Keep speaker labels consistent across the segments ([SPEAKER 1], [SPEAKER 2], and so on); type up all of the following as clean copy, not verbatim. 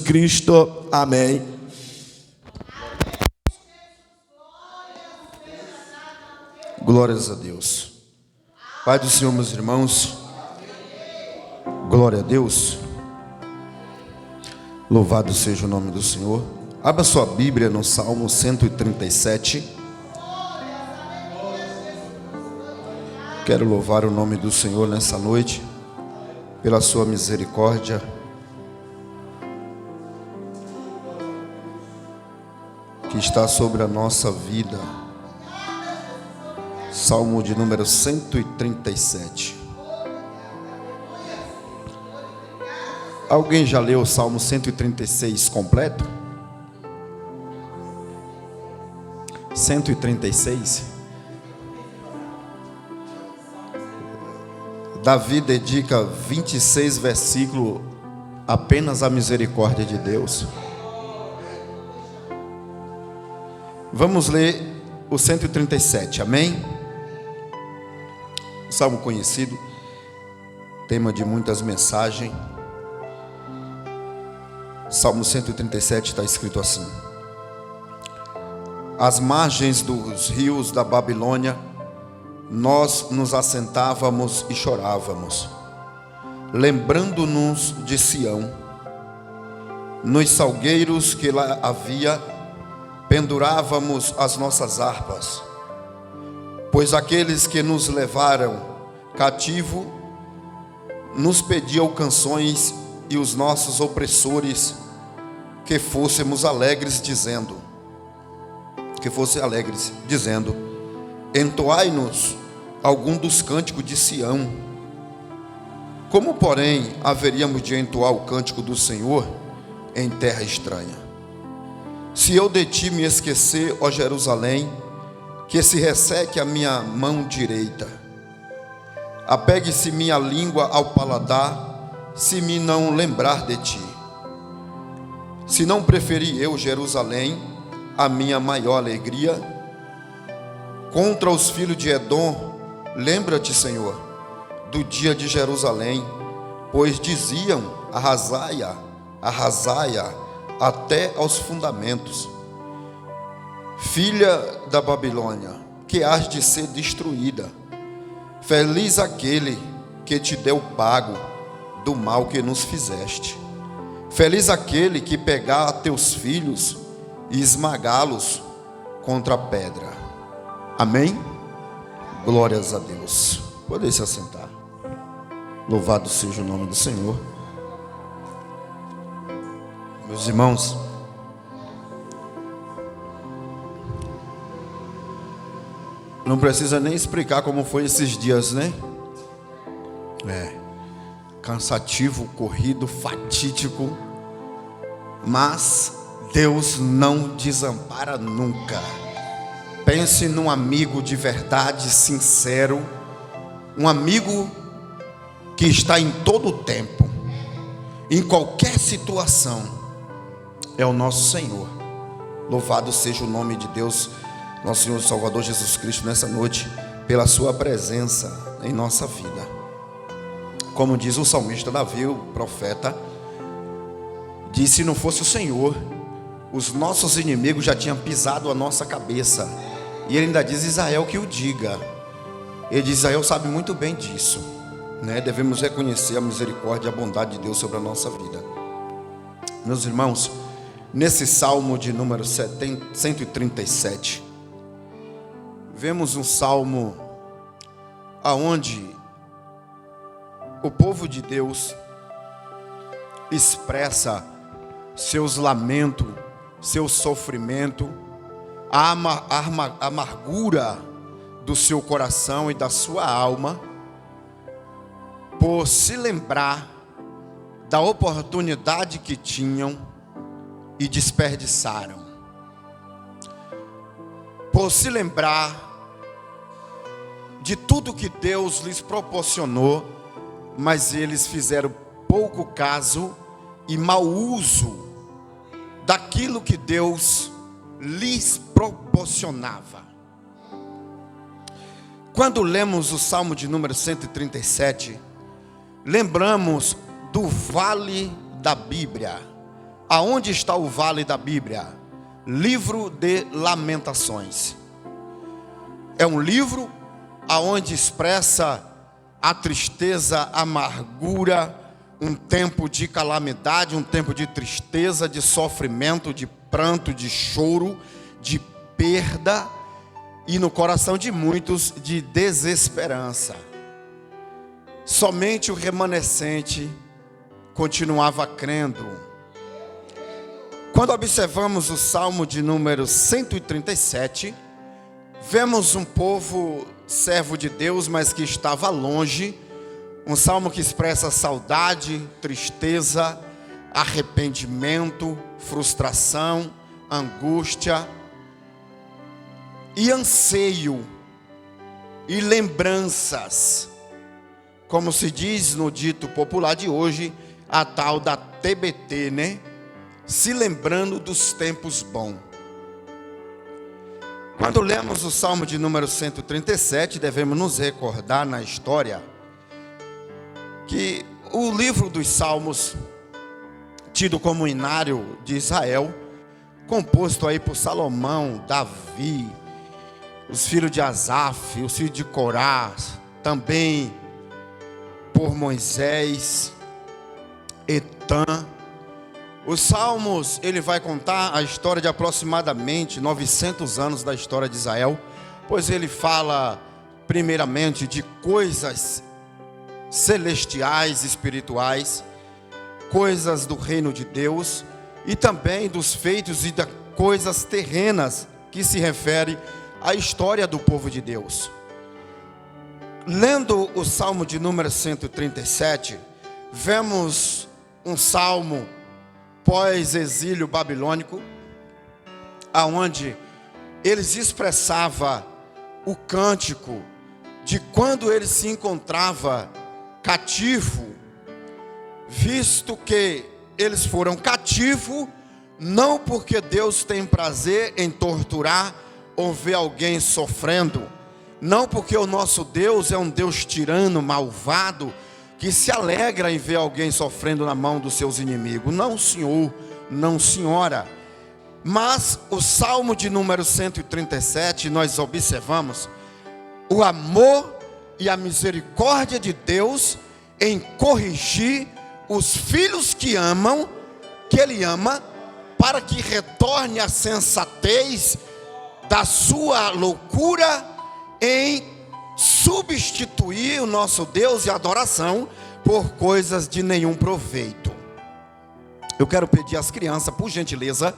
[SPEAKER 1] Cristo. Amém. Glórias a Deus. Pai do Senhor, meus irmãos. Glória a Deus. Louvado seja o nome do Senhor. Abra sua Bíblia no Salmo 137. Quero louvar o nome do Senhor nessa noite, pela sua misericórdia. Que está sobre a nossa vida. Salmo de número 137. Alguém já leu o Salmo 136 completo? 136. Davi dedica 26 versículos apenas à misericórdia de Deus. Vamos ler o 137, amém? Salmo conhecido, tema de muitas mensagens. Salmo 137 está escrito assim: às margens dos rios da Babilônia, nós nos assentávamos e chorávamos, lembrando-nos de Sião. Nos salgueiros que lá havia, pendurávamos as nossas harpas, pois aqueles que nos levaram cativo nos pediam canções, e os nossos opressores que fôssemos alegres, dizendo: entoai-nos algum dos cânticos de Sião. Como, porém, haveríamos de entoar o cântico do Senhor em terra estranha? Se eu de ti me esquecer, ó Jerusalém, que se resseque a minha mão direita. Apegue-se minha língua ao paladar, se me não lembrar de ti. Se não preferi eu Jerusalém, a minha maior alegria, contra os filhos de Edom, lembra-te, Senhor, do dia de Jerusalém, pois diziam: arrasai-a, arrasai-a, até aos fundamentos. Filha da Babilônia, que hás de ser destruída. Feliz aquele que te deu pago do mal que nos fizeste. Feliz aquele que pegar teus filhos e esmagá-los contra a pedra. Amém? Glórias a Deus. Pode se assentar. Louvado seja o nome do Senhor. Meus irmãos, não precisa nem explicar como foi esses dias, né? Cansativo, corrido, fatídico, mas Deus não desampara nunca. Pense num amigo de verdade, sincero, um amigo que está em todo o tempo, em qualquer situação. É o nosso Senhor. Louvado seja o nome de Deus, nosso Senhor e Salvador Jesus Cristo, nessa noite, pela sua presença em nossa vida. Como diz o salmista Davi, o profeta, diz: se não fosse o Senhor, os nossos inimigos já tinham pisado a nossa cabeça. E ele ainda diz: Israel que o diga. Ele diz: Israel sabe muito bem disso, né? Devemos reconhecer a misericórdia e a bondade de Deus sobre a nossa vida. Meus irmãos, nesse salmo de número 137, vemos um salmo aonde o povo de Deus expressa seus lamentos, seu sofrimento, a amargura do seu coração e da sua alma, por se lembrar da oportunidade que tinham e desperdiçaram, por se lembrar de tudo que Deus lhes proporcionou, mas eles fizeram pouco caso e mau uso daquilo que Deus lhes proporcionava. Quando lemos o Salmo de número 137, lembramos do vale da Bíblia, Aonde está o vale da Bíblia? Livro de Lamentações. É um livro aonde expressa a tristeza, a amargura, um tempo de calamidade, um tempo de tristeza, de sofrimento, de pranto, de choro, de perda, e no coração de muitos de desesperança. Somente o remanescente continuava crendo. Quando observamos o Salmo de número 137, vemos um povo servo de Deus, mas que estava longe. Um salmo que expressa saudade, tristeza, arrependimento, frustração, angústia e anseio e lembranças. Como se diz no dito popular de hoje, a tal da TBT, né? Se lembrando dos tempos bons. Quando lemos o Salmo de número 137, devemos nos recordar na história que o livro dos Salmos, tido como inário de Israel, composto aí por Salomão, Davi, os filhos de Asaf, os filhos de Corá, também por Moisés, Etã. Os Salmos, ele vai contar a história de aproximadamente 900 anos da história de Israel, pois ele fala primeiramente de coisas celestiais, espirituais, coisas do reino de Deus, e também dos feitos e das coisas terrenas, que se refere à história do povo de Deus. Lendo o Salmo de número 137, vemos um salmo pós-exílio babilônico, aonde eles expressavam o cântico de quando ele se encontrava cativo, visto que eles foram cativos, não porque Deus tem prazer em torturar ou ver alguém sofrendo, não porque o nosso Deus é um Deus tirano, malvado, que se alegra em ver alguém sofrendo na mão dos seus inimigos. Não, senhor, não, senhora. Mas o Salmo de número 137, nós observamos o amor e a misericórdia de Deus em corrigir os filhos que amam, que Ele ama, para que retorne a sensatez da sua loucura em substituir o nosso Deus e adoração por coisas de nenhum proveito. Eu quero pedir às crianças, por gentileza,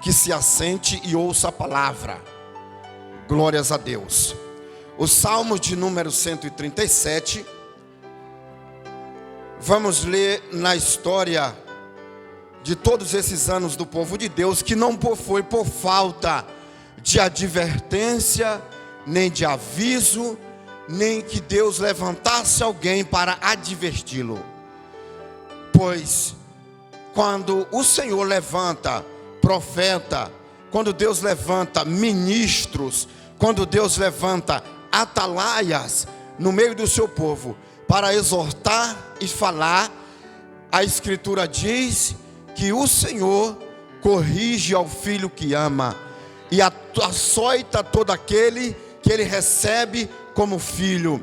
[SPEAKER 1] que se assente e ouça a palavra. Glórias a Deus. O Salmo de número 137, vamos ler na história de todos esses anos do povo de Deus, que não foi por falta de advertência, nem de aviso, nem que Deus levantasse alguém para adverti-lo. Pois quando o Senhor levanta profeta, quando Deus levanta ministros, quando Deus levanta atalaias no meio do seu povo para exortar e falar, a Escritura diz que o Senhor corrige ao filho que ama e açoita todo aquele que Ele recebe como filho.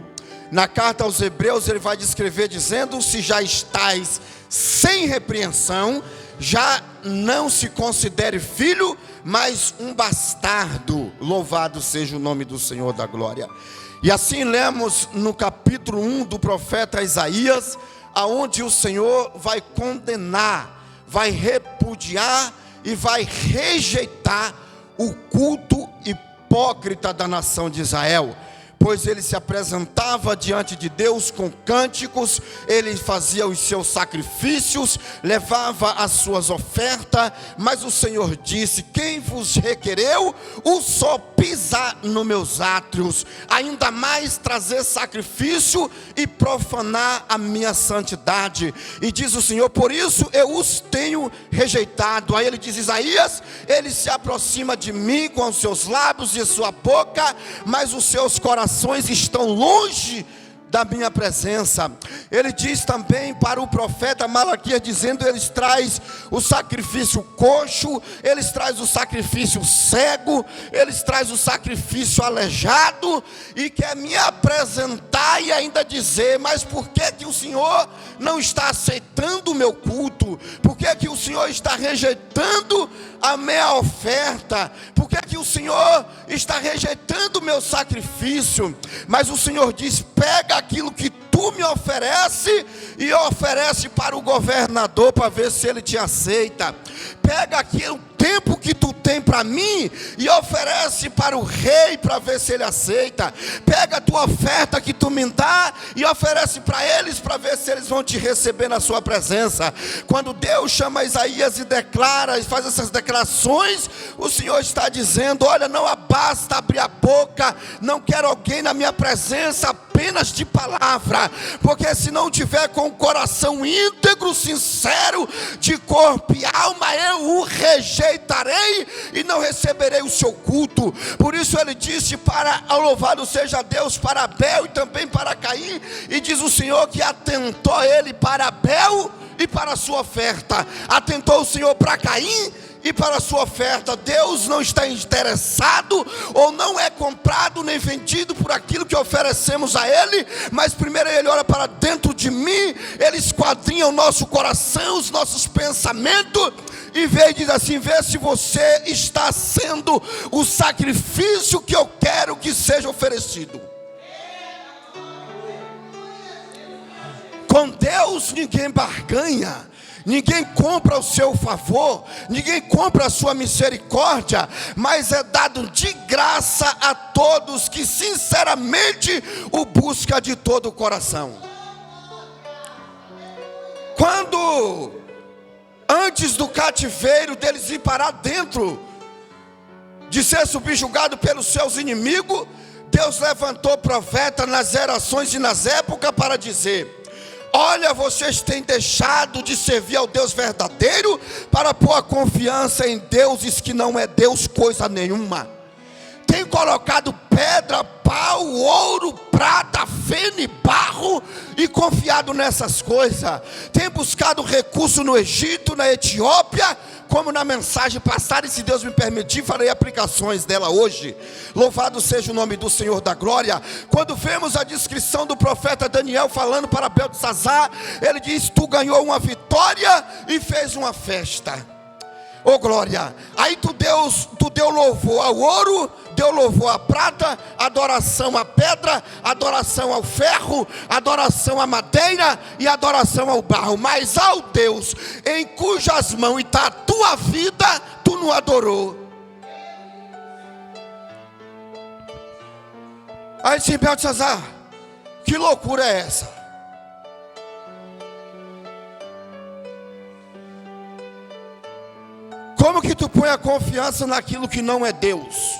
[SPEAKER 1] Na carta aos Hebreus ele vai descrever dizendo: se já estáis sem repreensão, já não se considere filho, mas um bastardo. Louvado seja o nome do Senhor da glória. E assim lemos no capítulo 1 do profeta Isaías, aonde o Senhor vai condenar, vai repudiar e vai rejeitar o culto hipócrita da nação de Israel. Pois ele se apresentava diante de Deus com cânticos, ele fazia os seus sacrifícios, levava as suas ofertas, mas o Senhor disse: quem vos requereu o só pisar nos meus átrios, ainda mais trazer sacrifício e profanar a minha santidade? E diz o Senhor: por isso eu os tenho rejeitado. Aí ele diz: Isaías, ele se aproxima de mim com os seus lábios e sua boca, mas os seus corações estão longe da minha presença. Ele diz também para o profeta Malaquias, dizendo: eles trazem o sacrifício coxo, eles trazem o sacrifício cego, eles trazem o sacrifício aleijado, e quer me apresentar e ainda dizer: mas por que que o Senhor não está aceitando o meu culto? Por que que o Senhor está rejeitando a minha oferta? Por que que o Senhor está rejeitando o meu sacrifício? Mas o Senhor diz: pega aquilo que tu me oferece e oferece para o governador, para ver se ele te aceita. Pega aquele tempo que tu tem para mim e oferece para o rei, para ver se ele aceita. Pega a tua oferta que tu me dá e oferece para eles, para ver se eles vão te receber na sua presença. Quando Deus chama Isaías e declara, e faz essas declarações, o Senhor está dizendo: olha, não basta abrir a boca, não quero alguém na minha presença apenas de palavra, porque se não tiver com o coração íntegro, sincero, de corpo e alma, eu o rejeitarei e não receberei o seu culto. Por isso ele disse: para louvado seja Deus para Abel e também para Caim, e diz o Senhor que atentou ele para Abel e para a sua oferta. Atentou o Senhor para Caim e para a sua oferta. Deus não está interessado, ou não é comprado nem vendido por aquilo que oferecemos a Ele, mas primeiro Ele olha para dentro de mim, Ele esquadrinha o nosso coração, os nossos pensamentos, e vê e diz assim: vê se você está sendo o sacrifício que eu quero que seja oferecido. Com Deus ninguém barganha, ninguém compra o seu favor, ninguém compra a sua misericórdia, mas é dado de graça a todos que sinceramente o buscam de todo o coração. Quando, antes do cativeiro, deles ir parar dentro, de ser subjugado pelos seus inimigos, Deus levantou profeta nas gerações e nas épocas para dizer: olha, vocês têm deixado de servir ao Deus verdadeiro para pôr a confiança em deuses que não é Deus coisa nenhuma. Tem colocado pedra, pau, ouro, prata, feno e barro e confiado nessas coisas. Tem buscado recurso no Egito, na Etiópia, como na mensagem passada, e se Deus me permitir, farei aplicações dela hoje. Louvado seja o nome do Senhor da glória. Quando vemos a descrição do profeta Daniel falando para Beltesazar, ele diz: tu ganhou uma vitória e fez uma festa. Oh glória! Aí tu deu louvor ao ouro, deu louvor à prata, adoração à pedra, adoração ao ferro, adoração à madeira e adoração ao barro. Mas ao Deus em cujas mãos está a tua vida, tu não adorou. Aí disse Beltesazar: que loucura é essa? Como que tu põe a confiança naquilo que não é Deus,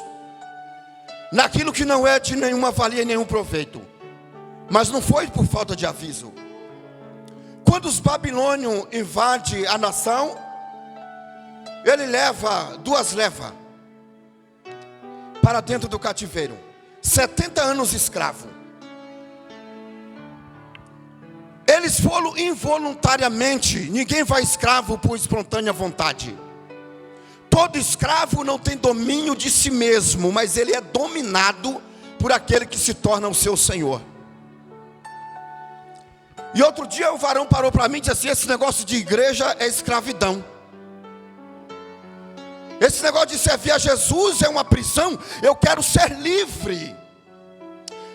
[SPEAKER 1] naquilo que não é de nenhuma valia e nenhum proveito? Mas não foi por falta de aviso. Quando os babilônios invadem a nação, ele leva duas levas para dentro do cativeiro, 70 anos escravo. Eles foram involuntariamente, ninguém vai escravo por espontânea vontade. Todo escravo não tem domínio de si mesmo, mas ele é dominado por aquele que se torna o seu senhor. E outro dia o varão parou para mim e disse assim: esse negócio de igreja é escravidão. Esse negócio de servir a Jesus é uma prisão. Eu quero ser livre.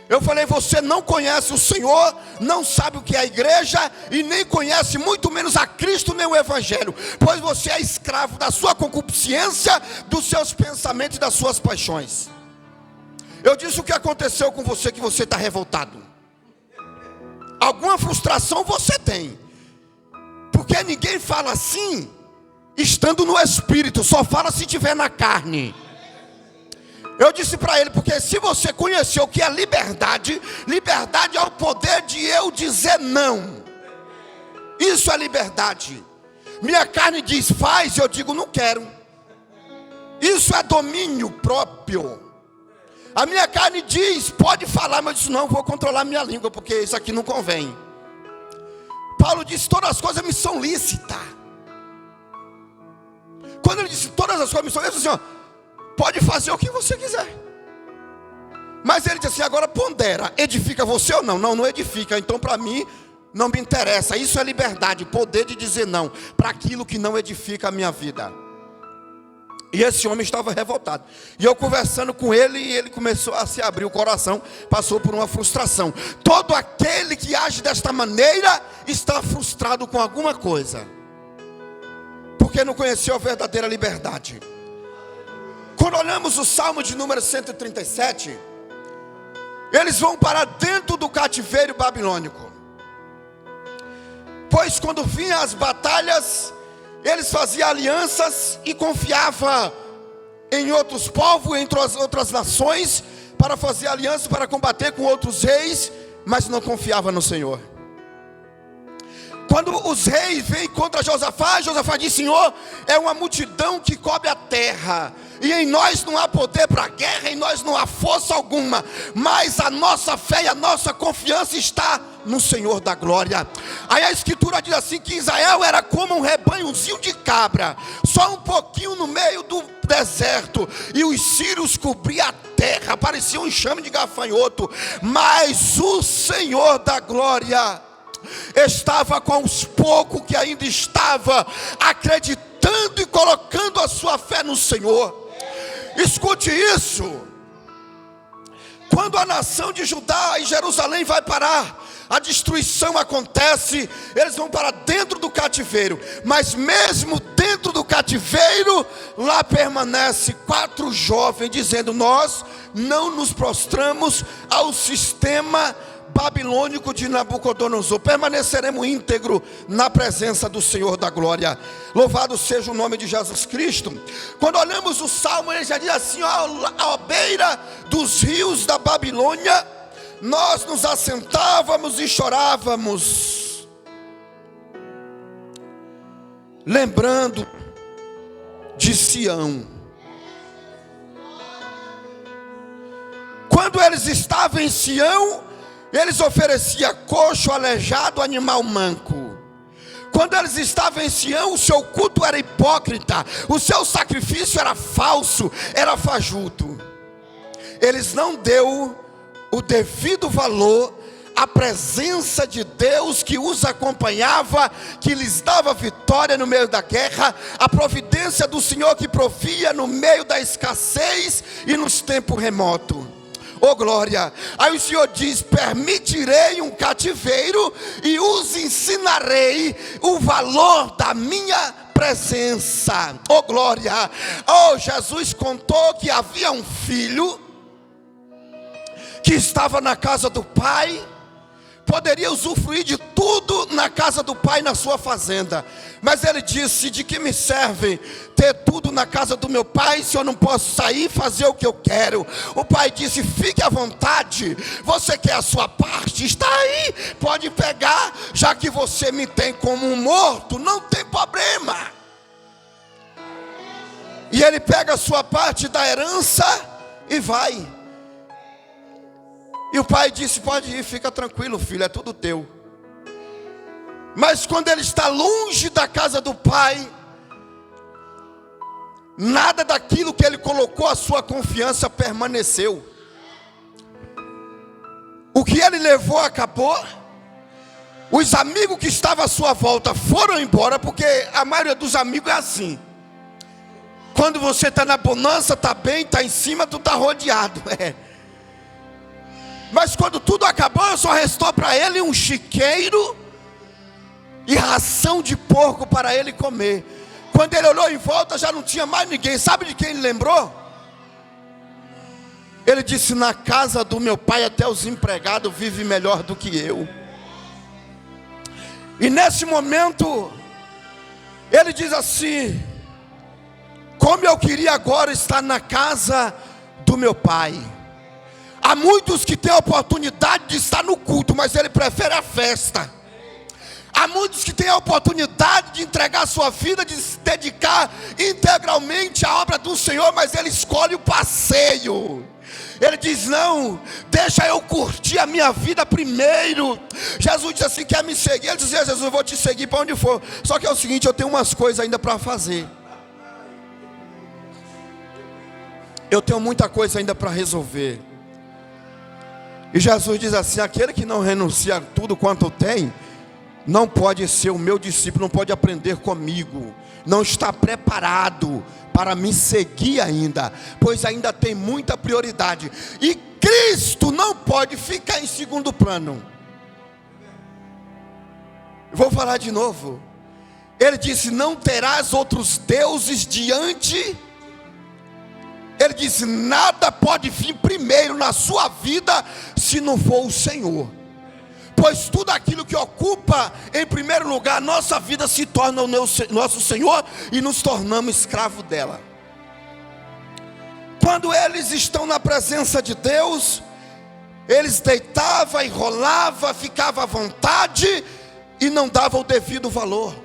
[SPEAKER 1] Eu falei: você não conhece o Senhor, não sabe o que é a igreja e nem conhece muito menos a Cristo nem o Evangelho, pois você é escravo da sua concupiscência, dos seus pensamentos e das suas paixões. Eu disse: o que aconteceu com você que você está revoltado? Alguma frustração você tem, porque ninguém fala assim estando no Espírito, só fala se estiver na carne. Eu disse para ele: porque se você conheceu o que é liberdade, liberdade é o poder de eu dizer não. Isso é liberdade. Minha carne diz faz, eu digo não quero. Isso é domínio próprio. A minha carne diz, pode falar, mas eu disse, não, vou controlar minha língua, porque isso aqui não convém. Paulo disse, todas as coisas me são lícitas. Quando ele disse, todas as coisas me são lícitas, assim, ó, pode fazer o que você quiser. Mas ele disse assim, agora pondera, edifica você ou não? Não, não edifica, então para mim não me interessa. Isso é liberdade, poder de dizer não para aquilo que não edifica a minha vida. E esse homem estava revoltado. E eu conversando com ele, e ele começou a se abrir o coração, passou por uma frustração. Todo aquele que age desta maneira está frustrado com alguma coisa, porque não conheceu a verdadeira liberdade. Quando olhamos o Salmo de número 137, eles vão para dentro do cativeiro babilônico. Pois quando vinham as batalhas, eles faziam alianças e confiavam em outros povos, entre as outras nações, para fazer aliança, para combater com outros reis, mas não confiavam no Senhor. Quando os reis vêm contra Josafá, Josafá diz, Senhor, é uma multidão que cobre a terra, e em nós não há poder para a guerra, em nós não há força alguma, mas a nossa fé e a nossa confiança está no Senhor da glória. Aí a escritura diz assim, que Israel era como um rebanhozinho de cabra, só um pouquinho no meio do deserto, e os sírios cobriam a terra, parecia um enxame de gafanhoto, mas o Senhor da glória estava com os poucos que ainda estava acreditando e colocando a sua fé no Senhor. Escute isso. Quando a nação de Judá e Jerusalém vai parar, a destruição acontece, eles vão para dentro do cativeiro, mas mesmo dentro do cativeiro, lá permanece 4 jovens dizendo, nós não nos prostramos ao sistema babilônico de Nabucodonosor, permaneceremos íntegro na presença do Senhor da glória. Louvado seja o nome de Jesus Cristo. Quando olhamos o Salmo, ele já diz assim, à beira dos rios da Babilônia, nós nos assentávamos e chorávamos, lembrando de Sião. Quando eles estavam em Sião, eles ofereciam coxo, aleijado, animal manco. Quando eles estavam em Sião, o seu culto era hipócrita, o seu sacrifício era falso, era fajuto. Eles não deu o devido valor à presença de Deus que os acompanhava, que lhes dava vitória no meio da guerra, a providência do Senhor que provia no meio da escassez e nos tempos remotos. Oh glória, aí o Senhor diz, permitirei um cativeiro e os ensinarei o valor da minha presença. Oh glória, oh Jesus contou que havia um filho que estava na casa do pai, poderia usufruir de tudo na casa do pai, na sua fazenda, mas ele disse, de que me serve ter tudo na casa do meu pai, se eu não posso sair e fazer o que eu quero? O pai disse, fique à vontade, você quer a sua parte, está aí, pode pegar, já que você me tem como um morto, não tem problema. E ele pega a sua parte da herança e vai. E o pai disse, pode ir, fica tranquilo filho, é tudo teu. Mas quando ele está longe da casa do pai, nada daquilo que ele colocou a sua confiança permaneceu. O que ele levou acabou. Os amigos que estavam à sua volta foram embora, porque a maioria dos amigos é assim. Quando você está na bonança, está bem, está em cima, tu está rodeado. Mas quando tudo acabou, só restou para ele um chiqueiro e ração de porco para ele comer. Quando ele olhou em volta, já não tinha mais ninguém. Sabe de quem ele lembrou? Ele disse, na casa do meu pai até os empregados vivem melhor do que eu. E nesse momento, ele diz assim, como eu queria agora estar na casa do meu pai. Há muitos que têm a oportunidade de estar no culto, mas ele prefere a festa. Há muitos que têm a oportunidade de entregar a sua vida, de se dedicar integralmente à obra do Senhor, mas ele escolhe o passeio. Ele diz: não, deixa eu curtir a minha vida primeiro. Jesus disse assim: quer me seguir? Ele dizia: Jesus, eu vou te seguir para onde for. Só que é o seguinte, eu tenho umas coisas ainda para fazer. Eu tenho muita coisa ainda para resolver. E Jesus diz assim: aquele que não renuncia a tudo quanto tem, não pode ser o meu discípulo, não pode aprender comigo, não está preparado para me seguir ainda, pois ainda tem muita prioridade. E Cristo não pode ficar em segundo plano. Vou falar de novo. Ele disse: não terás outros deuses diante. Ele disse: nada pode vir primeiro na sua vida se não for o Senhor. Pois tudo aquilo que ocupa em primeiro lugar a nossa vida se torna o nosso Senhor, e nos tornamos escravos dela. Quando eles estão na presença de Deus, eles deitavam, enrolavam, ficavam à vontade e não davam o devido valor.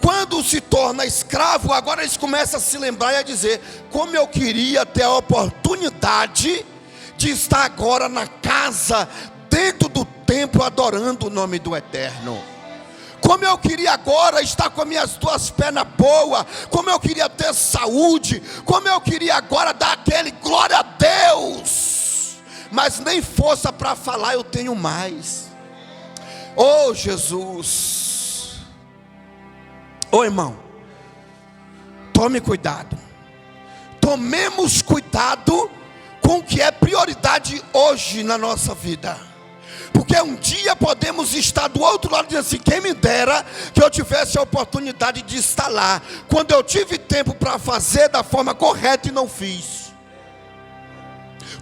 [SPEAKER 1] Quando se torna escravo, agora eles começam a se lembrar e a dizer: como eu queria ter a oportunidade de estar agora na casa, dentro do templo, adorando o nome do Eterno. Como eu queria agora estar com as minhas duas pernas boas. Como eu queria ter saúde. Como eu queria agora dar aquele glória a Deus. Mas nem força para falar eu tenho mais. Oh Jesus. Oh irmão, tome cuidado. Tomemos cuidado com o que é prioridade hoje na nossa vida. Porque um dia podemos estar do outro lado e dizer assim: quem me dera que eu tivesse a oportunidade de estar lá, quando eu tive tempo para fazer da forma correta e não fiz.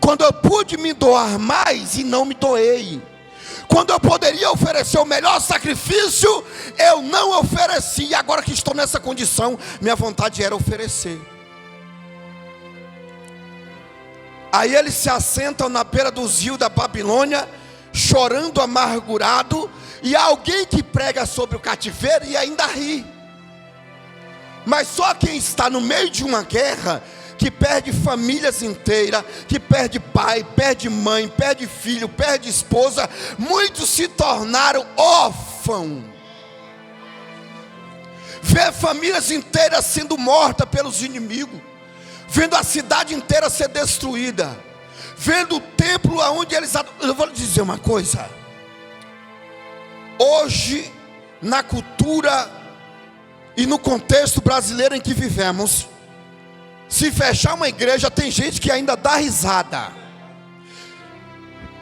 [SPEAKER 1] Quando eu pude me doar mais e não me doei. Quando eu poderia oferecer o melhor sacrifício, eu não ofereci. E agora que estou nessa condição, minha vontade era oferecer. Aí eles se assentam na beira do rio da Babilônia, chorando amargurado, e há alguém que prega sobre o cativeiro e ainda ri. Mas só quem está no meio de uma guerra, que perde famílias inteiras, que perde pai, perde mãe, perde filho, perde esposa, muitos se tornaram órfãos. Vê famílias inteiras sendo mortas pelos inimigos, vendo a cidade inteira ser destruída, vendo o templo aonde eles... Eu vou lhe dizer uma coisa. Hoje, na cultura e no contexto brasileiro em que vivemos, se fechar uma igreja, tem gente que ainda dá risada.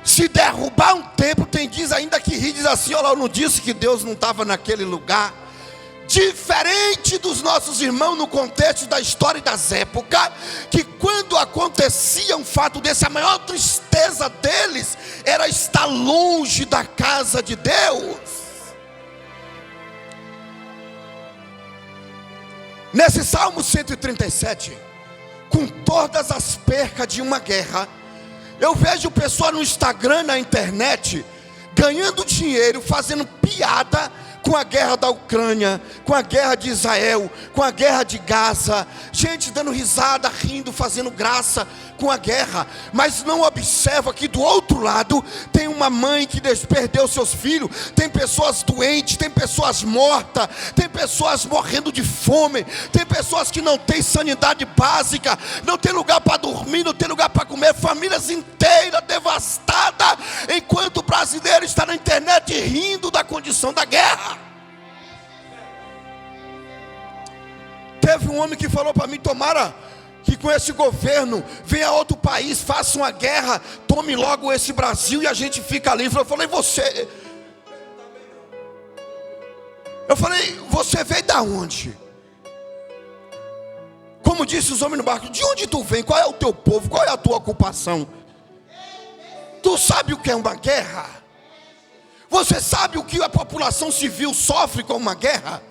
[SPEAKER 1] Se derrubar um templo, tem diz ainda que ri, diz assim: olha, eu não disse que Deus não estava naquele lugar. Diferente dos nossos irmãos no contexto da história e das épocas, que quando acontecia um fato desse, a maior tristeza deles era estar longe da casa de Deus. Nesse Salmo 137, com todas as percas de uma guerra, eu vejo pessoas no Instagram, na internet, ganhando dinheiro, fazendo piada com a guerra da Ucrânia, com a guerra de Israel, com a guerra de Gaza, gente dando risada, rindo, fazendo graça com a guerra, mas não observa que do outro lado tem uma mãe que perdeu seus filhos, tem pessoas doentes, tem pessoas mortas, tem pessoas morrendo de fome, tem pessoas que não têm sanidade básica, não tem lugar para dormir, não tem lugar para comer, famílias inteiras devastadas, enquanto o brasileiro está na internet rindo da condição da guerra. Teve um homem que falou para mim: tomara que com esse governo venha outro país, faça uma guerra, tome logo esse Brasil e a gente fica livre. Eu falei: você veio da onde? Como disse os homens no barco: de onde tu vem? Qual é o teu povo? Qual é a tua ocupação? Tu sabe o que é uma guerra? Você sabe o que a população civil sofre com uma guerra?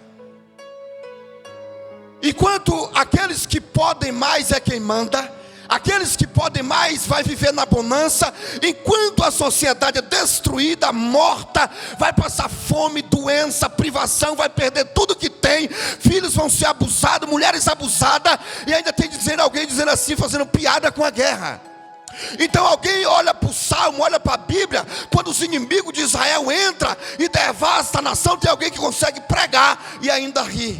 [SPEAKER 1] Enquanto aqueles que podem mais é quem manda, aqueles que podem mais vai viver na bonança, enquanto a sociedade é destruída, morta, vai passar fome, doença, privação, vai perder tudo que tem, filhos vão ser abusados, mulheres abusadas, e ainda tem alguém dizendo assim, fazendo piada com a guerra. Então alguém olha para o Salmo, olha para a Bíblia, quando os inimigos de Israel entram e devastam a nação, tem alguém que consegue pregar e ainda rir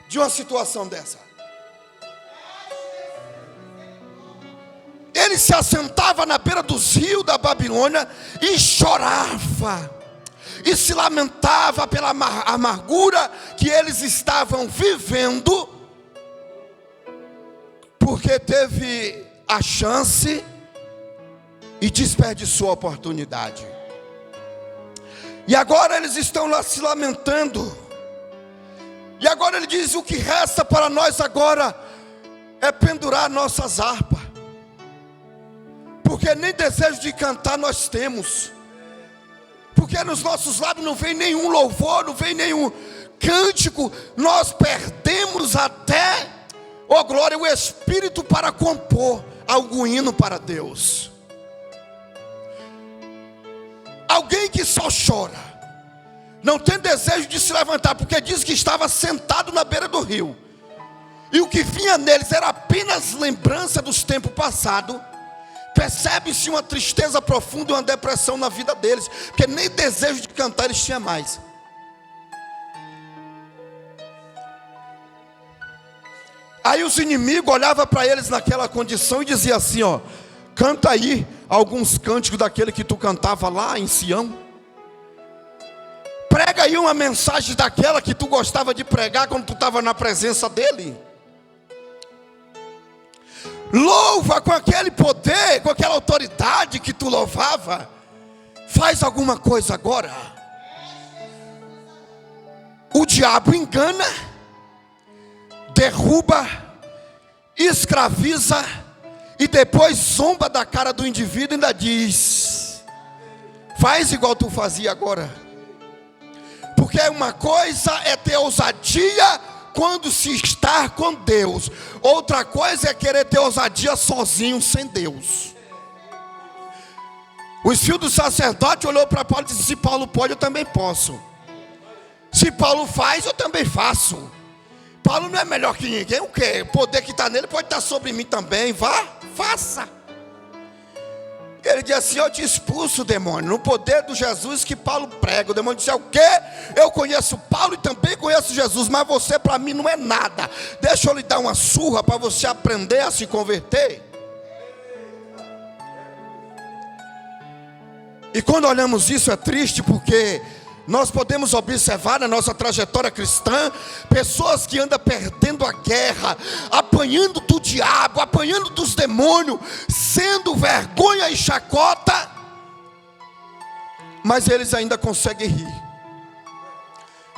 [SPEAKER 1] de uma situação dessa. Ele se assentava na beira dos rios da Babilônia e chorava, e se lamentava pela amargura que eles estavam vivendo, porque teve a chance e desperdiçou a oportunidade. E agora eles estão lá se lamentando. E agora ele diz: o que resta para nós agora é pendurar nossas harpas, porque nem desejo de cantar nós temos, porque nos nossos lábios não vem nenhum louvor, não vem nenhum cântico. Nós perdemos até, ó glória, o espírito para compor algum hino para Deus. Alguém que só chora, não tem desejo de se levantar, porque diz que estava sentado na beira do rio, e o que vinha neles era apenas lembrança dos tempos passados. Percebe-se uma tristeza profunda e uma depressão na vida deles, porque nem desejo de cantar eles tinham mais. Aí os inimigos olhavam para eles naquela condição e diziam assim: ó, canta aí alguns cânticos daquele que tu cantava lá em Sião. Prega aí uma mensagem daquela que tu gostava de pregar quando tu estava na presença dele. Louva com aquele poder, com aquela autoridade que tu louvava. Faz alguma coisa agora. O diabo engana, derruba, escraviza e depois zomba da cara do indivíduo e ainda diz: faz igual tu fazia agora. Porque uma coisa é ter ousadia quando se está com Deus, outra coisa é querer ter ousadia sozinho, sem Deus. Os filhos do sacerdote olhou para Paulo e disse: se Paulo pode, eu também posso. Se Paulo faz, eu também faço. Paulo não é melhor que ninguém. O quê? O poder que está nele pode estar sobre mim também. Vá, faça. Ele disse assim: eu te expulso, demônio, no poder do Jesus que Paulo prega. O demônio disse: o quê? Eu conheço Paulo e também conheço Jesus, mas você para mim não é nada. Deixa eu lhe dar uma surra para você aprender a se converter. E quando olhamos isso é triste, porque nós podemos observar na nossa trajetória cristã pessoas que andam perdendo a guerra, apanhando do diabo, apanhando dos demônios, sendo vergonha e chacota, mas eles ainda conseguem rir.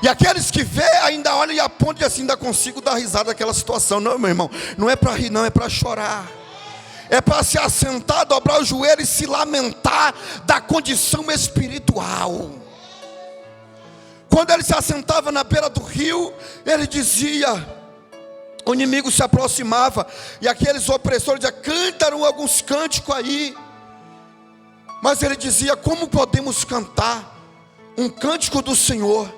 [SPEAKER 1] E aqueles que vê ainda olham e apontam e assim: ainda consigo dar risada daquela situação. Não, meu irmão, não é para rir, não, é para chorar. É para se assentar, dobrar o joelho e se lamentar da condição espiritual. Quando ele se assentava na beira do rio, ele dizia, o inimigo se aproximava, e aqueles opressores diziam: cantaram alguns cânticos aí. Mas ele dizia: como podemos cantar um cântico do Senhor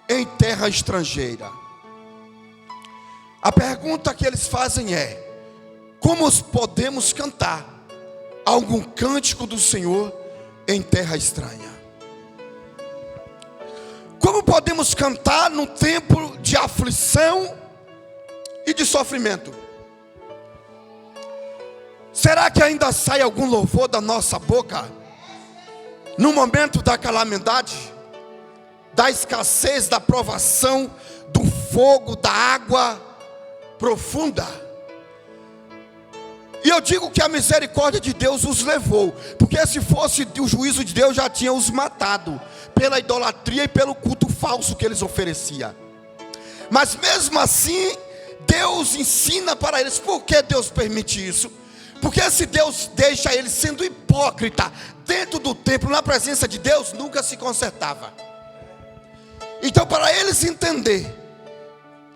[SPEAKER 1] em terra estrangeira? A pergunta que eles fazem é: como podemos cantar algum cântico do Senhor em terra estranha? Como podemos cantar no tempo de aflição e de sofrimento? Será que ainda sai algum louvor da nossa boca no momento da calamidade, da escassez, da provação, do fogo, da água profunda? E eu digo que a misericórdia de Deus os levou, porque se fosse o juízo de Deus já tinha os matado pela idolatria e pelo culto falso que eles ofereciam. Mas mesmo assim Deus ensina para eles. Por que Deus permite isso? Porque se Deus deixa eles sendo hipócrita dentro do templo, na presença de Deus, nunca se consertava. Então, para eles entender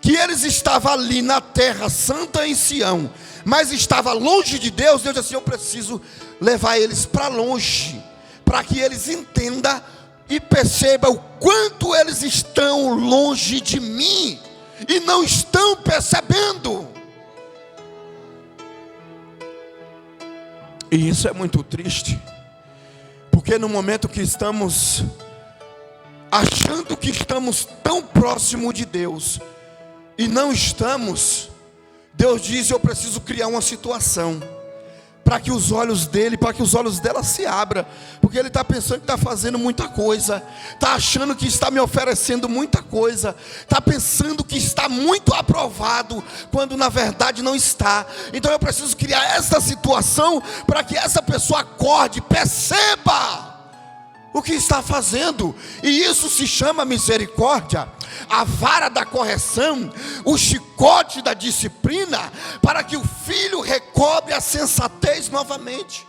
[SPEAKER 1] que eles estavam ali na terra santa em Sião, mas estava longe de Deus, Deus disse assim: eu preciso levar eles para longe, para que eles entendam e percebam o quanto eles estão longe de mim e não estão percebendo. E isso é muito triste, porque no momento que estamos achando que estamos tão próximo de Deus e não estamos, Deus diz: eu preciso criar uma situação para que os olhos dele, para que os olhos dela se abram, porque ele está pensando que está fazendo muita coisa, está achando que está me oferecendo muita coisa, está pensando que está muito aprovado, quando na verdade não está. Então eu preciso criar essa situação para que essa pessoa acorde, perceba o que está fazendo, e isso se chama misericórdia, a vara da correção, o chicote da disciplina, para que o filho recobre a sensatez novamente.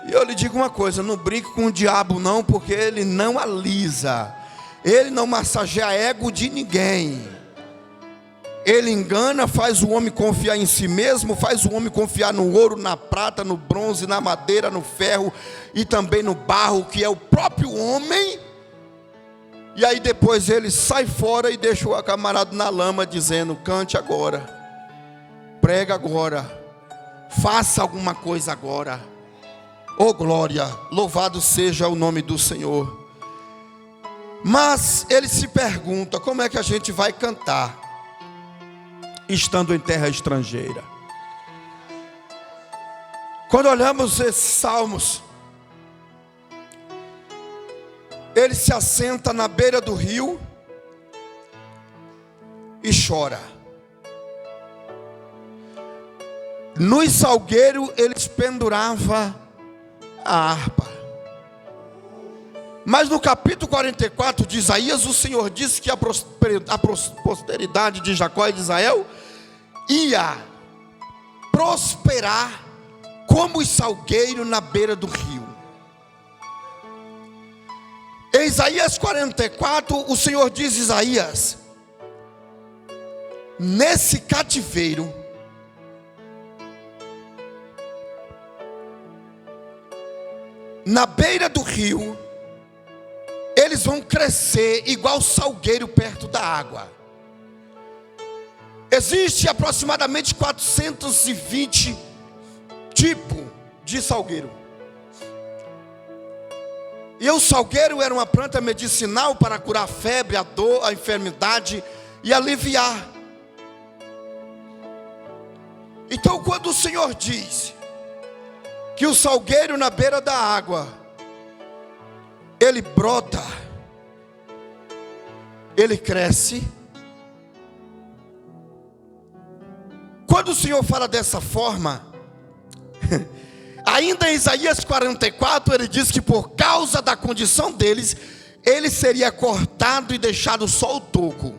[SPEAKER 1] E eu lhe digo uma coisa: não brinque com o diabo não, porque ele não alisa, ele não massageia ego de ninguém. Ele engana, faz o homem confiar em si mesmo, faz o homem confiar no ouro, na prata, no bronze, na madeira, no ferro e também no barro, que é o próprio homem. E aí depois ele sai fora e deixa o camarada na lama, dizendo: cante agora, prega agora, faça alguma coisa agora. Oh glória, louvado seja o nome do Senhor. Mas ele se pergunta: como é que a gente vai cantar estando em terra estrangeira? Quando olhamos esses salmos, ele se assenta na beira do rio e chora. No salgueiro eles penduravam a harpa. Mas no capítulo 44 de Isaías, o Senhor disse que a posteridade de Jacó e de Israel ia prosperar como o salgueiro na beira do rio. Em Isaías 44, o Senhor diz: Isaías, nesse cativeiro, na beira do rio, eles vão crescer igual salgueiro perto da água. Existe aproximadamente 420 tipos de salgueiro. E o salgueiro era uma planta medicinal para curar a febre, a dor, a enfermidade e aliviar. Então, quando o Senhor diz que o salgueiro na beira da água, ele brota, ele cresce. Quando o Senhor fala dessa forma, ainda em Isaías 44, ele diz que por causa da condição deles, ele seria cortado e deixado só o toco.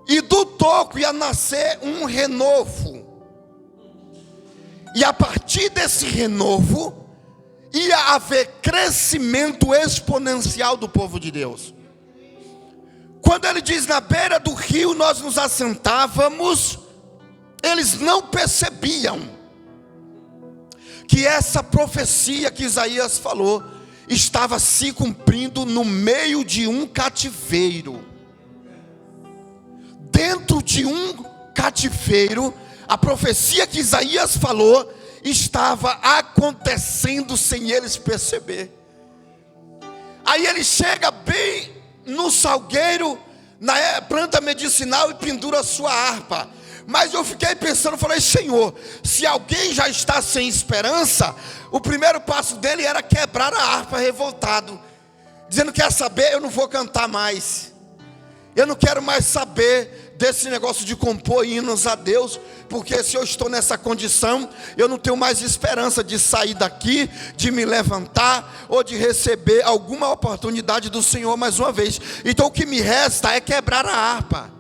[SPEAKER 1] E do toco ia nascer um renovo. E a partir desse renovo, ia haver crescimento exponencial do povo de Deus. Quando ele diz na beira do rio nós nos assentávamos, eles não percebiam que essa profecia que Isaías falou estava se cumprindo no meio de um cativeiro. Dentro de um cativeiro, a profecia que Isaías falou estava acontecendo sem eles perceber. Aí ele chega bem no salgueiro, na planta medicinal, e pendura a sua harpa. Mas eu fiquei pensando, falei: Senhor, se alguém já está sem esperança, o primeiro passo dele era quebrar a harpa revoltado, dizendo: quer saber, eu não vou cantar mais, eu não quero mais saber desse negócio de compor hinos a Deus, porque se eu estou nessa condição, eu não tenho mais esperança de sair daqui, de me levantar, ou de receber alguma oportunidade do Senhor mais uma vez. Então o que me resta é quebrar a harpa.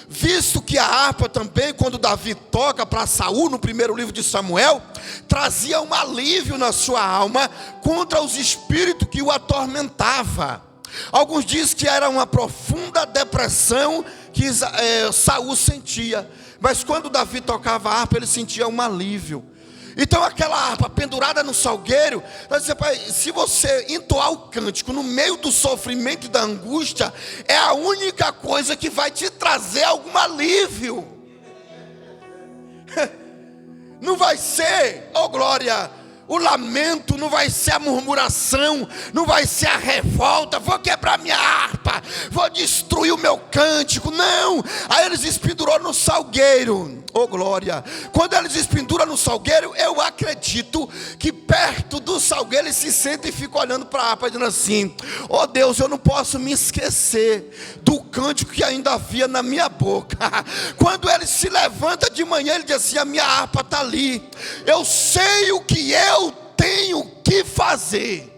[SPEAKER 1] Visto que a harpa também, quando Davi toca para Saul, no primeiro livro de Samuel, trazia um alívio na sua alma contra os espíritos que o atormentavam. Alguns dizem que era uma profunda depressão que Saul sentia, mas quando Davi tocava a harpa, ele sentia um alívio. Então aquela harpa pendurada no salgueiro, nós dizemos: pai, se você entoar o cântico no meio do sofrimento e da angústia, é a única coisa que vai te trazer algum alívio. Não vai ser, oh glória, o lamento, não vai ser a murmuração, não vai ser a revolta, vou quebrar minha harpa, vou destruir o meu cântico, não. Aí eles espendurou no salgueiro, oh glória. Quando eles espenduram no salgueiro, eu acredito que perto do salgueiro eles se sentam e ficam olhando para a harpa, dizendo assim: oh Deus, eu não posso me esquecer do cântico que ainda havia na minha boca. Quando ele se levanta de manhã, ele diz assim: a minha harpa está ali, eu sei o que eu tenho que fazer.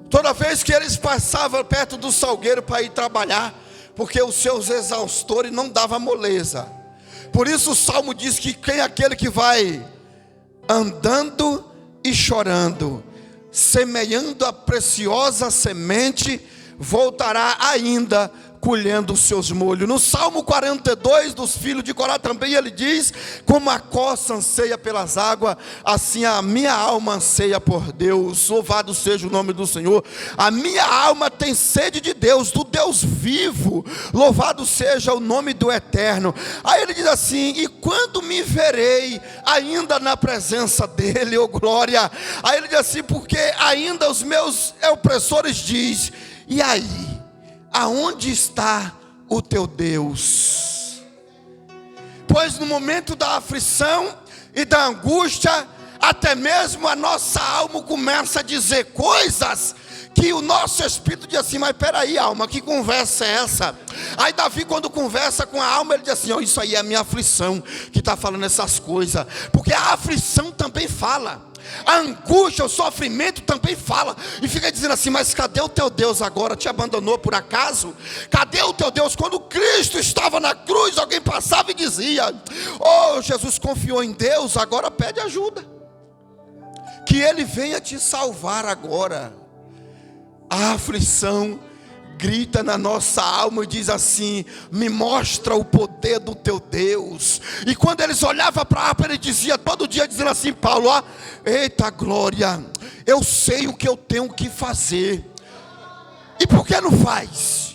[SPEAKER 1] Toda vez que eles passavam perto do salgueiro para ir trabalhar, porque os seus exaustores não davam moleza. Por isso o Salmo diz que quem é aquele que vai andando e chorando, semeando a preciosa semente, voltará ainda colhendo os seus molhos. No Salmo 42 dos filhos de Corá também ele diz: como a coça anseia pelas águas, assim a minha alma anseia por Deus. Louvado seja o nome do Senhor. A minha alma tem sede de Deus, do Deus vivo. Louvado seja o nome do Eterno. Aí ele diz assim: e quando me verei ainda na presença dele, oh glória. Aí ele diz assim: porque ainda os meus opressores diz: e aí, aonde está o teu Deus? Pois no momento da aflição e da angústia, até mesmo a nossa alma começa a dizer coisas que o nosso espírito diz assim: mas peraí, alma, que conversa é essa? Aí Davi, quando conversa com a alma, ele diz assim: oh, isso aí é a minha aflição que está falando essas coisas. Porque a aflição também fala, a angústia, o sofrimento também fala. E fica dizendo assim: mas cadê o teu Deus agora? Te abandonou por acaso? Cadê o teu Deus? Quando Cristo estava na cruz, alguém passava e dizia: oh, Jesus confiou em Deus, agora pede ajuda, que Ele venha te salvar agora. A aflição grita na nossa alma e diz assim: me mostra o poder do teu Deus. E quando eles olhavam para a harpa, ele dizia todo dia, dizendo assim: Paulo, ó, eita glória, eu sei o que eu tenho que fazer. E por que não faz?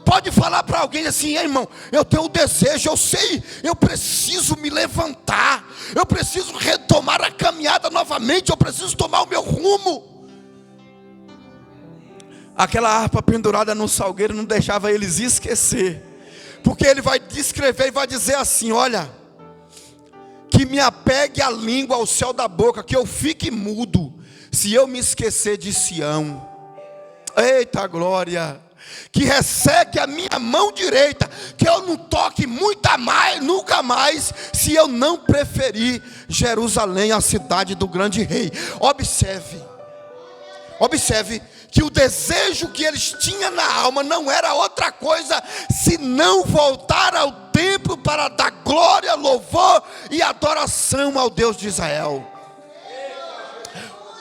[SPEAKER 1] Pode falar para alguém assim: irmão, eu tenho um desejo, eu sei, eu preciso me levantar, eu preciso retomar a caminhada novamente, eu preciso tomar o meu rumo. Aquela harpa pendurada no salgueiro não deixava eles esquecer, porque ele vai descrever e vai dizer assim: olha, que me apegue a língua ao céu da boca, que eu fique mudo, se eu me esquecer de Sião. Eita glória! Que resseque a minha mão direita, que eu não toque nunca mais, se eu não preferir Jerusalém, a cidade do grande rei. Observe que o desejo que eles tinham na alma não era outra coisa senão voltar ao templo para dar glória, louvor e adoração ao Deus de Israel.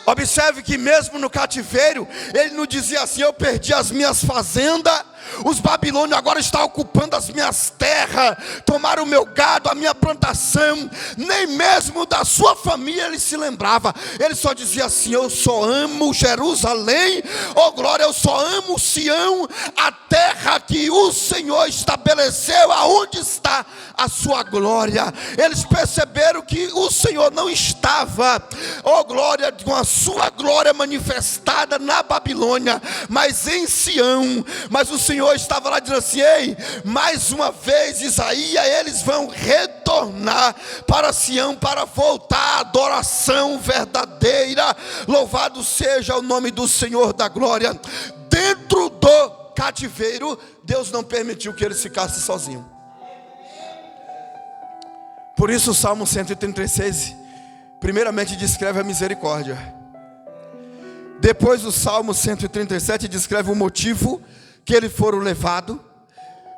[SPEAKER 1] Observe que mesmo no cativeiro, ele não dizia assim: eu perdi as minhas fazendas, os babilônios agora estão ocupando as minhas terras, tomaram o meu gado, a minha plantação. Nem mesmo da sua família ele se lembrava. Ele só dizia assim: eu só amo Jerusalém, oh glória, eu só amo Sião, a terra que o Senhor estabeleceu, aonde está a sua glória. Eles perceberam que o Senhor não estava, oh glória, com a sua glória manifestada na Babilônia, mas em Sião. Mas o Senhor estava lá dizendo assim: ei, mais uma vez Isaías, eles vão retornar para Sião, para voltar à adoração verdadeira. Louvado seja o nome do Senhor da glória. Dentro do cativeiro, Deus não permitiu que eles ficassem sozinhos. Por isso o Salmo 136 primeiramente descreve a misericórdia. Depois o Salmo 137 descreve o motivo que eles foram levados,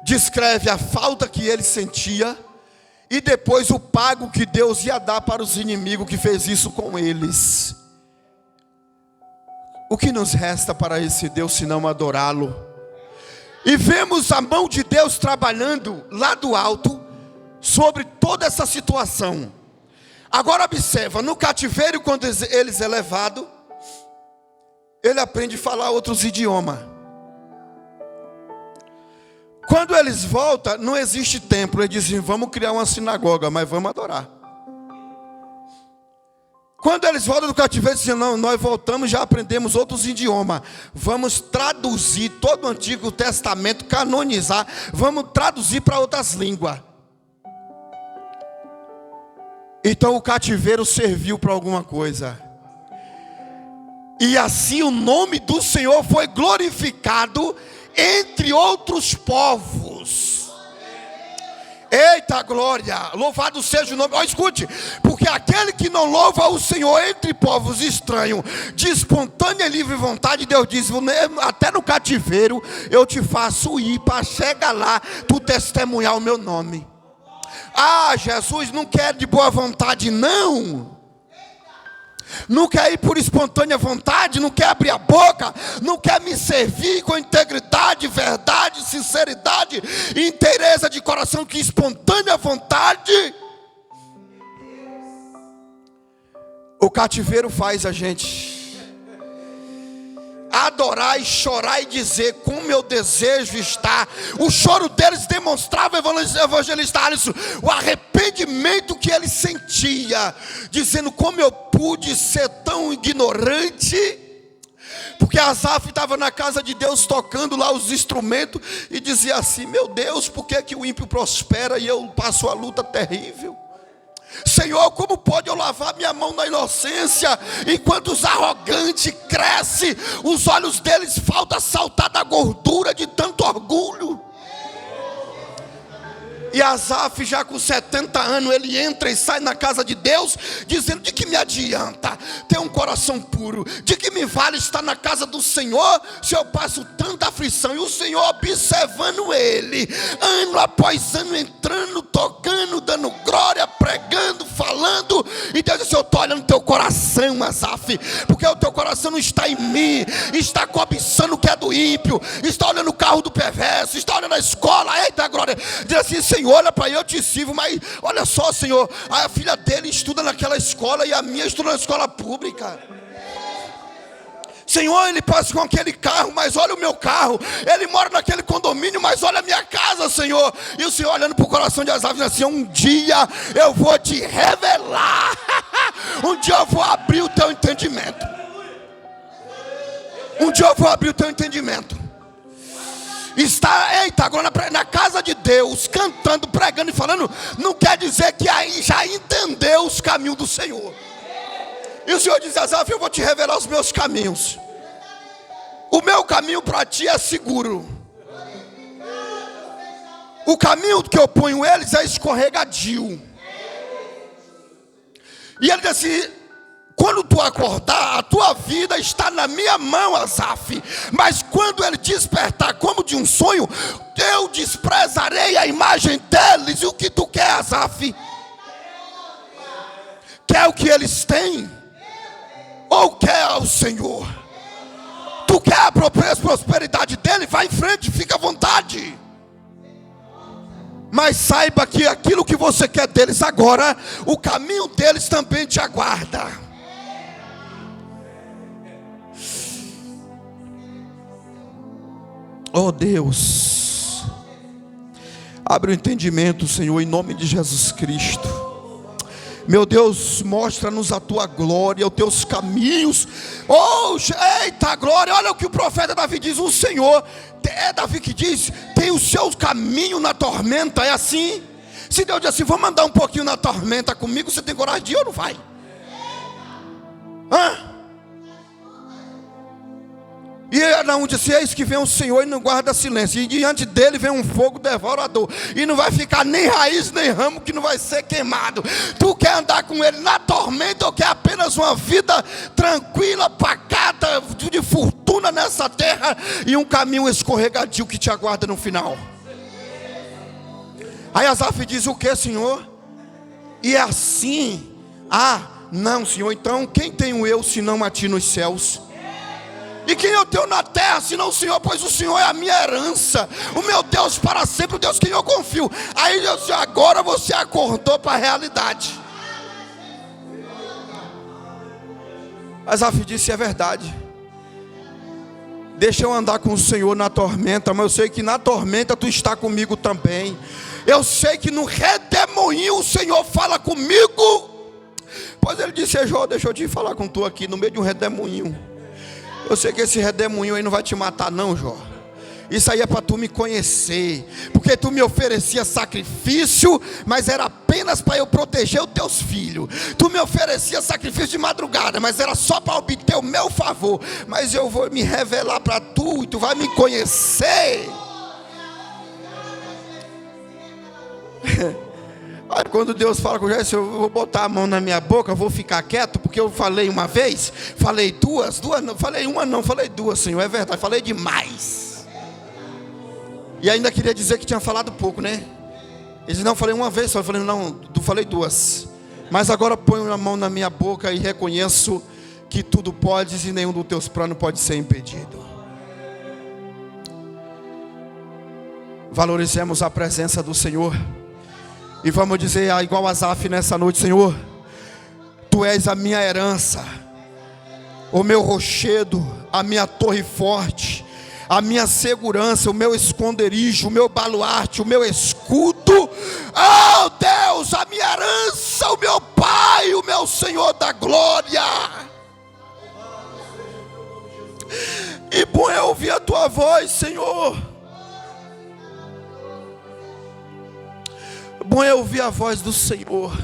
[SPEAKER 1] descreve a falta que ele sentia, e depois o pago que Deus ia dar para os inimigos que fez isso com eles. O que nos resta para esse Deus senão adorá-lo? E vemos a mão de Deus trabalhando lá do alto sobre toda essa situação. Agora observa, no cativeiro, quando eles é levado, ele aprende a falar outros idiomas. Quando eles voltam, não existe templo. Eles dizem, vamos criar uma sinagoga, mas vamos adorar. Quando eles voltam do cativeiro, dizem, não, nós voltamos, já aprendemos outros idiomas. Vamos traduzir todo o Antigo Testamento, canonizar. Vamos traduzir para outras línguas. Então o cativeiro serviu para alguma coisa. E assim o nome do Senhor foi glorificado entre outros povos. Eita glória, louvado seja o nome. Ó, escute, porque aquele que não louva o Senhor entre povos estranhos, de espontânea e livre vontade, Deus diz, até no cativeiro eu te faço ir para chegar lá, tu testemunhar o meu nome. Ah, Jesus não quer de boa vontade, não. Não quer ir por espontânea vontade, não quer abrir a boca, não quer me servir com integridade, verdade, sinceridade, inteireza de coração, que espontânea vontade. O cativeiro faz a gente adorar e chorar e dizer como meu desejo está. O choro deles demonstrava, evangelista Alisson, o arrependimento que ele sentia, dizendo como eu pude ser tão ignorante. Porque Asaf estava na casa de Deus tocando lá os instrumentos e dizia assim, meu Deus, por que o ímpio prospera e eu passo a luta terrível? Senhor, como pode eu lavar minha mão na inocência, enquanto os arrogantes crescem, os olhos deles falta saltar da gordura de tanto orgulho. E Asaf, já com 70 anos, ele entra e sai na casa de Deus, dizendo, de que me adianta ter um coração puro? De que me vale estar na casa do Senhor, se eu passo tanta aflição? E o Senhor observando ele, ano após ano, entrando, tocando, dando glória, pregando, falando. E Deus disse, eu estou olhando teu coração, Asaf, porque o teu coração não está em mim, está cobiçando o que é do ímpio, está olhando o carro do perverso, está olhando a escola. Eita glória, diz assim, Senhor, olha para eu te sirvo, mas olha só, Senhor, a filha dele estuda naquela escola e a minha estuda na escola pública. Senhor, ele passa com aquele carro, mas olha o meu carro. Ele mora naquele condomínio, mas olha a minha casa, Senhor. E o Senhor olhando para o coração de Asaf, assim, um dia eu vou te revelar. Um dia eu vou abrir o teu entendimento. Um dia eu vou abrir o teu entendimento. Está, eita, agora na casa de Deus, cantando, pregando e falando, não quer dizer que aí já entendeu os caminhos do Senhor. E o Senhor diz, Asaf, eu vou te revelar os meus caminhos. O meu caminho para ti é seguro. O caminho que eu ponho eles é escorregadio. E ele diz assim, quando tu acordar, a tua vida está na minha mão, Asaf. Mas quando ele despertar como de um sonho, eu desprezarei a imagem deles. E o que tu quer, Asaf? Quer o que eles têm? Ou quer o Senhor? Tu quer a prosperidade dele? Vai em frente, fica à vontade. Mas saiba que aquilo que você quer deles agora, o caminho deles também te aguarda. Oh Deus, abre o entendimento, Senhor, em nome de Jesus Cristo. Meu Deus, mostra-nos a tua glória, os teus caminhos. Oh, eita glória, olha o que o profeta Davi diz. O Senhor, é Davi que diz, tem o seu caminho na tormenta. É assim? Se Deus diz assim, vou mandar um pouquinho na tormenta comigo, você tem coragem de ir ou não vai? Hã? E Arão disse, eis que vem o Senhor e não guarda silêncio, e diante dele vem um fogo devorador, e não vai ficar nem raiz nem ramo que não vai ser queimado. Tu quer andar com ele na tormenta ou quer apenas uma vida tranquila, pacata, de fortuna nessa terra e um caminho escorregadio que te aguarda no final? Aí Asaf diz, o que, Senhor? E é assim, não, Senhor, então quem tenho eu senão a ti nos céus? E quem eu tenho na terra, senão o Senhor? Pois o Senhor é a minha herança, o meu Deus para sempre, o Deus que eu confio. Aí Deus disse, agora você acordou para a realidade. Asaf disse, é verdade. Deixa eu andar com o Senhor na tormenta, mas eu sei que na tormenta tu está comigo também. Eu sei que no redemoinho o Senhor fala comigo. Pois ele disse: Jó, deixa eu te falar com tu aqui no meio de um redemoinho. Eu sei que esse redemoinho aí não vai te matar não, Jó. Isso aí é para tu me conhecer, porque tu me oferecia sacrifício, mas era apenas para eu proteger os teus filhos. Tu me oferecia sacrifício de madrugada, mas era só para obter o meu favor. Mas eu vou me revelar para tu e tu vai me conhecer. Aí quando Deus fala com o Jesse, eu vou botar a mão na minha boca, eu vou ficar quieto, porque eu falei uma vez, falei duas não, falei uma não, falei duas, Senhor, é verdade, falei demais. E ainda queria dizer que tinha falado pouco, né? Ele disse: não, falei uma vez só. Eu falei: não, falei duas. Mas agora ponho a mão na minha boca e reconheço que tudo podes e nenhum dos teus planos pode ser impedido. Valorizemos a presença do Senhor. E vamos dizer igual Asaf nessa noite: Senhor, tu és a minha herança, o meu rochedo, a minha torre forte, a minha segurança, o meu esconderijo, o meu baluarte, o meu escudo. Oh Deus, a minha herança, o meu Pai, o meu Senhor da glória. E bom é ouvir a tua voz, Senhor. Bom é ouvir a voz do Senhor.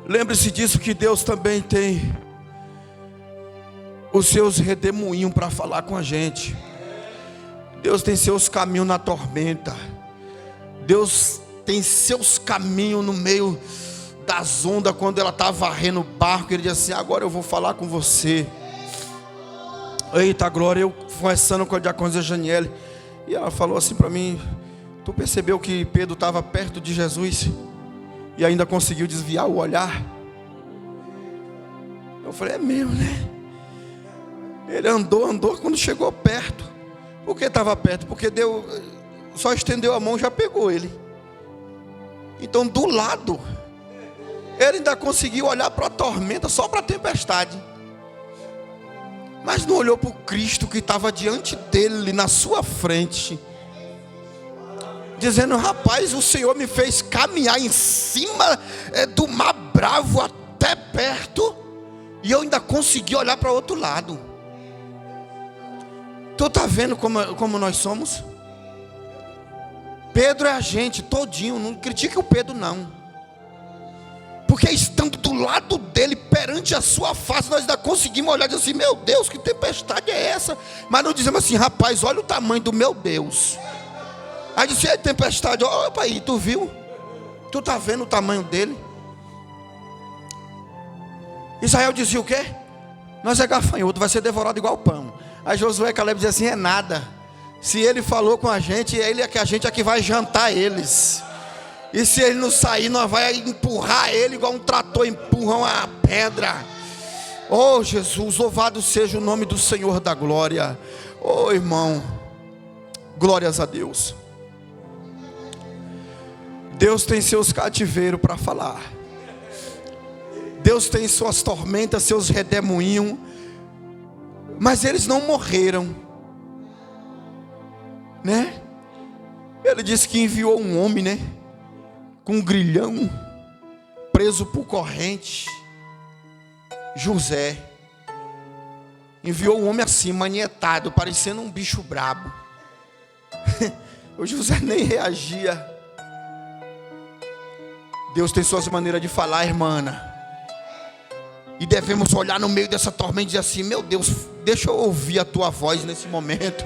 [SPEAKER 1] Lembre-se disso, que Deus também tem os seus redemoinhos para falar com a gente. Deus tem seus caminhos na tormenta. Deus tem seus caminhos no meio das ondas, quando ela está varrendo o barco. Ele diz assim: agora eu vou falar com você. Eita glória, eu conversando com a diaconisa Janiele, e ela falou assim para mim: tu percebeu que Pedro estava perto de Jesus e ainda conseguiu desviar o olhar? Eu falei: é mesmo, né? Ele andou, quando chegou perto. Por que estava perto? Porque Deus só estendeu a mão e já pegou ele. Então do lado, ele ainda conseguiu olhar para a tormenta, só para a tempestade. Mas não olhou para o Cristo que estava diante dele, na sua frente, dizendo: rapaz, o Senhor me fez caminhar em cima do mar bravo até perto, e eu ainda consegui olhar para o outro lado. Tu está vendo como nós somos? Pedro é a gente todinho. Não critique o Pedro não, porque estando do lado dele, perante a sua face, nós ainda conseguimos olhar e dizer assim: meu Deus, que tempestade é essa? Mas não dizemos assim: rapaz, olha o tamanho do meu Deus. Aí disse: é tempestade, opa aí, tu viu? Tu está vendo o tamanho dele? Israel dizia o quê? Nós é gafanhoto, vai ser devorado igual pão. Aí Josué e Caleb diziam assim: é nada. Se ele falou com a gente é que vai jantar eles. E se ele não sair, nós vai empurrar ele igual um trator empurra uma pedra. Oh Jesus, louvado seja o nome do Senhor da glória. Oh irmão, glórias a Deus. Deus tem seus cativeiros para falar. Deus tem suas tormentas, seus redemoinhos. Mas eles não morreram, né? Ele disse que enviou um homem, né? Com um grilhão, preso por corrente. José enviou um homem assim, manietado, parecendo um bicho brabo. O José nem reagia. Deus tem suas maneiras de falar, irmã. E devemos olhar no meio dessa tormenta e dizer assim: meu Deus, deixa eu ouvir a tua voz nesse momento.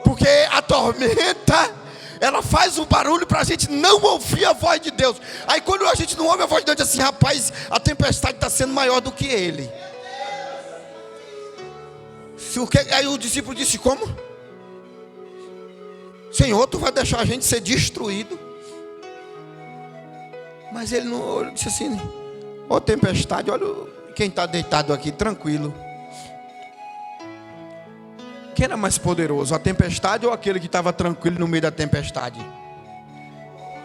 [SPEAKER 1] Porque a tormenta, ela faz um barulho para a gente não ouvir a voz de Deus. Aí quando a gente não ouve a voz de Deus, diz assim: rapaz, a tempestade está sendo maior do que ele. Aí o discípulo disse: como? Senhor, tu vai deixar a gente ser destruído? Mas ele não, ele disse assim: ó tempestade, olha quem está deitado aqui, tranquilo. Quem era mais poderoso, a tempestade ou aquele que estava tranquilo no meio da tempestade?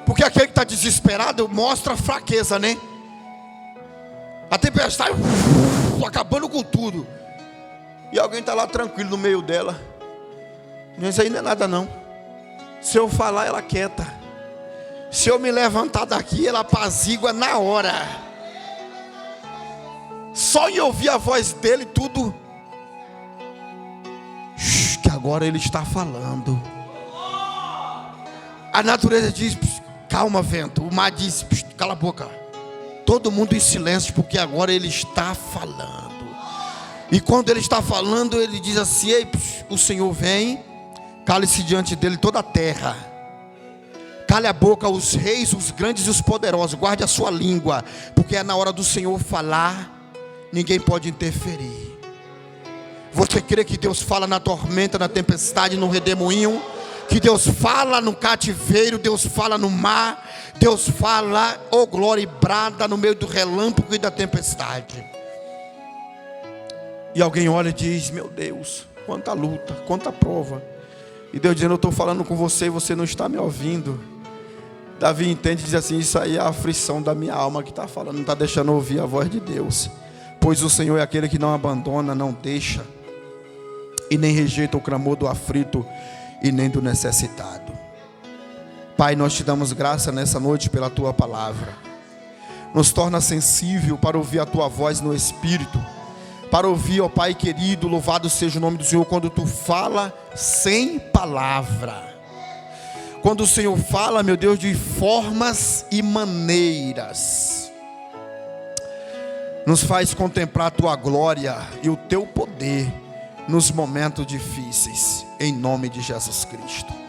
[SPEAKER 1] Porque aquele que está desesperado mostra fraqueza, né? A tempestade acabando com tudo. E alguém está lá tranquilo no meio dela. Isso aí não é nada não. Se eu falar, ela quieta. Se eu me levantar daqui, ela apazigua na hora. Só em ouvir a voz dele, tudo. Que agora ele está falando. A natureza diz: calma, vento. O mar diz: cala a boca. Todo mundo em silêncio, porque agora ele está falando. E quando ele está falando, ele diz assim: ei, o Senhor vem. Cale-se diante dele toda a terra. Cale a boca os reis, os grandes e os poderosos. Guarde a sua língua, porque é na hora do Senhor falar. Ninguém pode interferir. Você crê que Deus fala na tormenta, na tempestade, no redemoinho? Que Deus fala no cativeiro, Deus fala no mar, Deus fala, oh glória, e brada no meio do relâmpago e da tempestade. E alguém olha e diz: meu Deus, quanta luta, quanta prova. E Deus dizendo: eu estou falando com você e você não está me ouvindo. Davi entende e diz assim: isso aí é a aflição da minha alma que está falando, não está deixando ouvir a voz de Deus. Pois o Senhor é aquele que não abandona, não deixa, e nem rejeita o clamor do aflito e nem do necessitado. Pai, nós te damos graça nessa noite pela tua palavra. Nos torna sensível para ouvir a tua voz no Espírito, para ouvir, ó Pai querido, louvado seja o nome do Senhor, quando tu fala sem palavra. Quando o Senhor fala, meu Deus, de formas e maneiras, nos faz contemplar a tua glória e o teu poder nos momentos difíceis, em nome de Jesus Cristo.